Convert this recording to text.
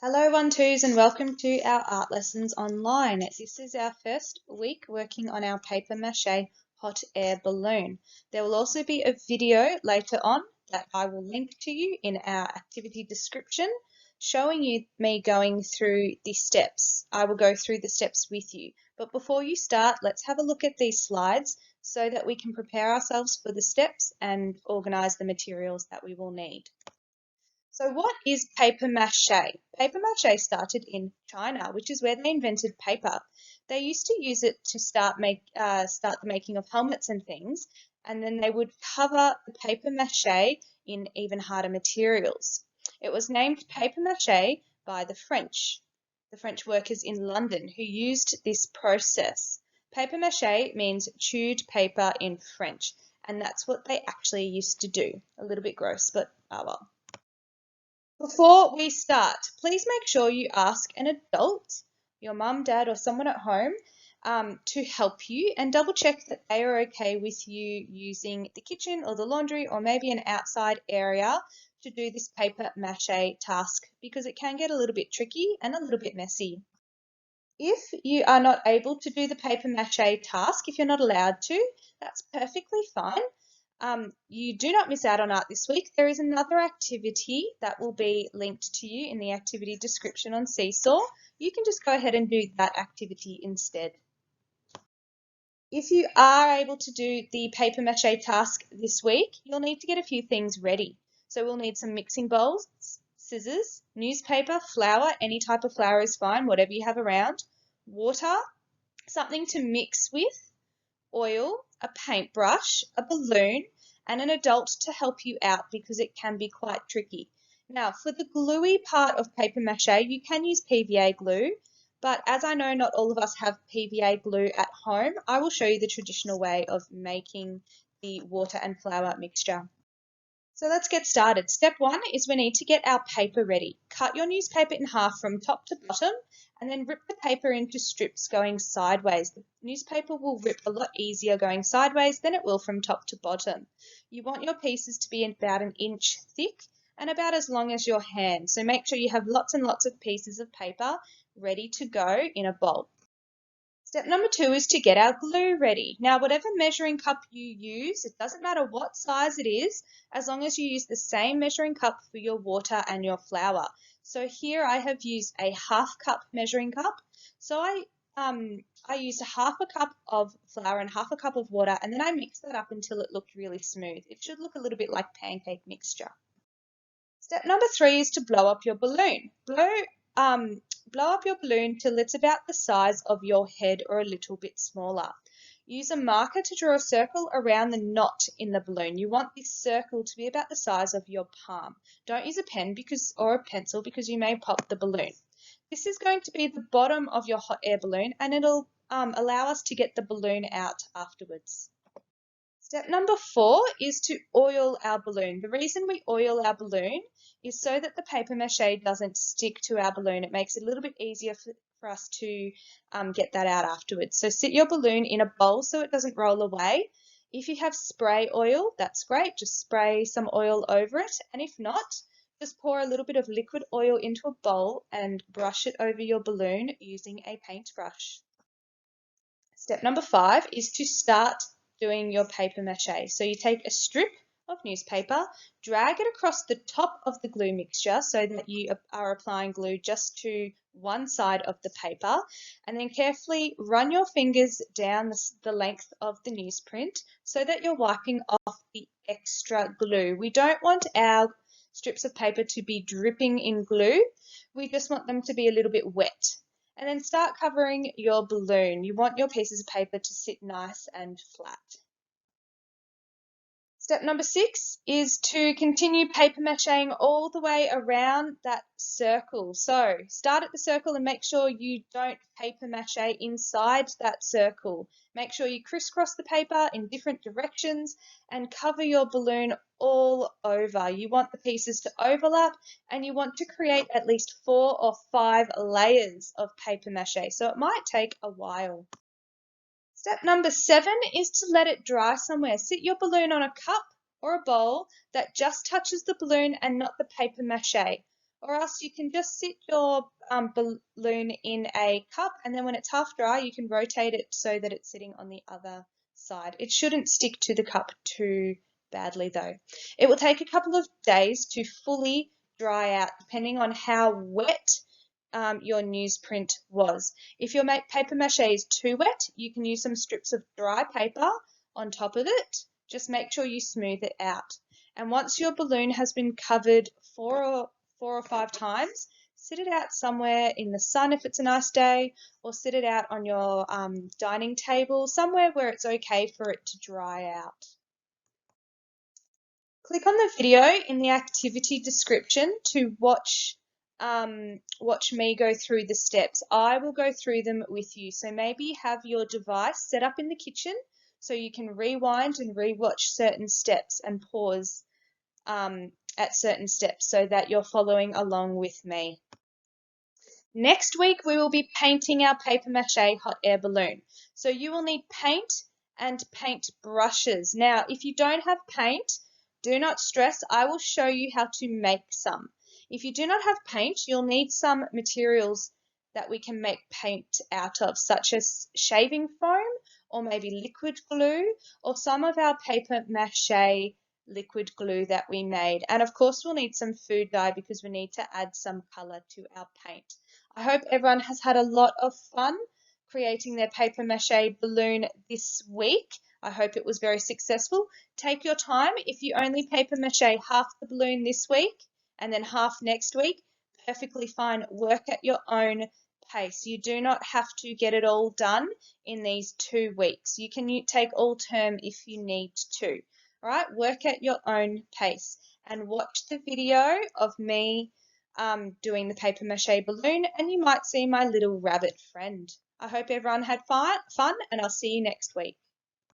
Hello, 1-2s, and welcome to our art lessons online. This is our first week working on our paper mache hot air balloon. There will also be a video later on that I will link to you in our activity description showing you me going through the steps. I will go through the steps with you. But before you start, let's have a look at these slides so that we can prepare ourselves for the steps and organise the materials that we will need. So what is paper mache? Paper mache started in China, which is where they invented paper. They used to use it to start the making of helmets and things, and then they would cover the paper mache in even harder materials. It was named paper mache by the French workers in London who used this process. Paper mache means chewed paper in French, and that's what they actually used to do. A little bit gross, but oh well. Before we start, please make sure you ask an adult, your mum, dad, or someone at home, to help you and double check that they are okay with you using the kitchen or the laundry or maybe an outside area to do this paper mache task because it can get a little bit tricky and a little bit messy. If you are not able to do the paper mache task, if you're not allowed to, that's perfectly fine. You do not miss out on art this week. There is another activity that will be linked to you in the activity description on Seesaw. You can just go ahead and do that activity instead. If you are able to do the paper mache task this week, you'll need to get a few things ready. So we'll need some mixing bowls, scissors, newspaper, flour, any type of flour is fine, whatever you have around, water, something to mix with, oil, a paintbrush, a balloon, and an adult to help you out because it can be quite tricky. Now, for the gluey part of paper mache, you can use PVA glue, but as I know not all of us have PVA glue at home, I will show you the traditional way of making the water and flour mixture. So let's get started. Step 1 is we need to get our paper ready. Cut your newspaper in half from top to bottom and then rip the paper into strips going sideways. The newspaper will rip a lot easier going sideways than it will from top to bottom. You want your pieces to be about 1 inch thick and about as long as your hand. So make sure you have lots and lots of pieces of paper ready to go in a bowl. Step number 2 is to get our glue ready. Now, whatever measuring cup you use, it doesn't matter what size it is, as long as you use the same measuring cup for your water and your flour. So here I have used a 1/2 cup measuring cup. So I used a 1/2 cup of flour and 1/2 cup of water, and then I mixed that up until it looked really smooth. It should look a little bit like pancake mixture. Step number 3 is to blow up your balloon. Blow up your balloon till it's about the size of your head or a little bit smaller. Use a marker to draw a circle around the knot in the balloon. You want this circle to be about the size of your palm. Don't use a pen or a pencil because you may pop the balloon. This is going to be the bottom of your hot air balloon and it'll allow us to get the balloon out afterwards. Step number 4 is to oil our balloon. The reason we oil our balloon is so that the paper mache doesn't stick to our balloon. It makes it a little bit easier for us to get that out afterwards. So sit your balloon in a bowl so it doesn't roll away. If you have spray oil, that's great. Just spray some oil over it. And if not, just pour a little bit of liquid oil into a bowl and brush it over your balloon using a paintbrush. Step number 5 is to start doing your paper mache. So you take a strip of newspaper, drag it across the top of the glue mixture so that you are applying glue just to one side of the paper, and then carefully run your fingers down the length of the newsprint so that you're wiping off the extra glue. We don't want our strips of paper to be dripping in glue. We just want them to be a little bit wet. And then start covering your balloon. You want your pieces of paper to sit nice and flat. Step number 6 is to continue paper macheing all the way around that circle. So start at the circle and make sure you don't paper mache inside that circle. Make sure you crisscross the paper in different directions and cover your balloon all over. You want the pieces to overlap and you want to create at least 4 or 5 layers of paper mache. So it might take a while. Step number 7 is to let it dry somewhere. Sit your balloon on a cup or a bowl that just touches the balloon and not the paper mache. or else you can just sit your balloon in a cup, and then when it's half dry, you can rotate it so that it's sitting on the other side. It shouldn't stick to the cup too badly though. It will take a couple of days to fully dry out, depending on how wet your newsprint was. If your paper mache is too wet, you can use some strips of dry paper on top of it. Just make sure you smooth it out. And once your balloon has been covered four or five times, sit it out somewhere in the sun if it's a nice day, or sit it out on your dining table, somewhere where it's okay for it to dry out. Click on the video in the activity description to watch me go through the steps. I will go through them with you. So maybe have your device set up in the kitchen so you can rewind and rewatch certain steps and pause at certain steps so that you're following along with me. Next week, we will be painting our paper mache hot air balloon. So you will need paint and paint brushes. Now, if you don't have paint, do not stress. I will show you how to make some. If you do not have paint, you'll need some materials that we can make paint out of, such as shaving foam or maybe liquid glue or some of our paper mache liquid glue that we made. And of course, we'll need some food dye because we need to add some color to our paint. I hope everyone has had a lot of fun creating their paper mache balloon this week. I hope it was very successful. Take your time. If you only paper mache half the balloon this week and then half next week, perfectly fine. Work at your own pace. You do not have to get it all done in these 2 weeks. You can take all term if you need to. All right, work at your own pace and watch the video of me doing the paper mache balloon, and you might see my little rabbit friend. I hope everyone had fun, and I'll see you next week.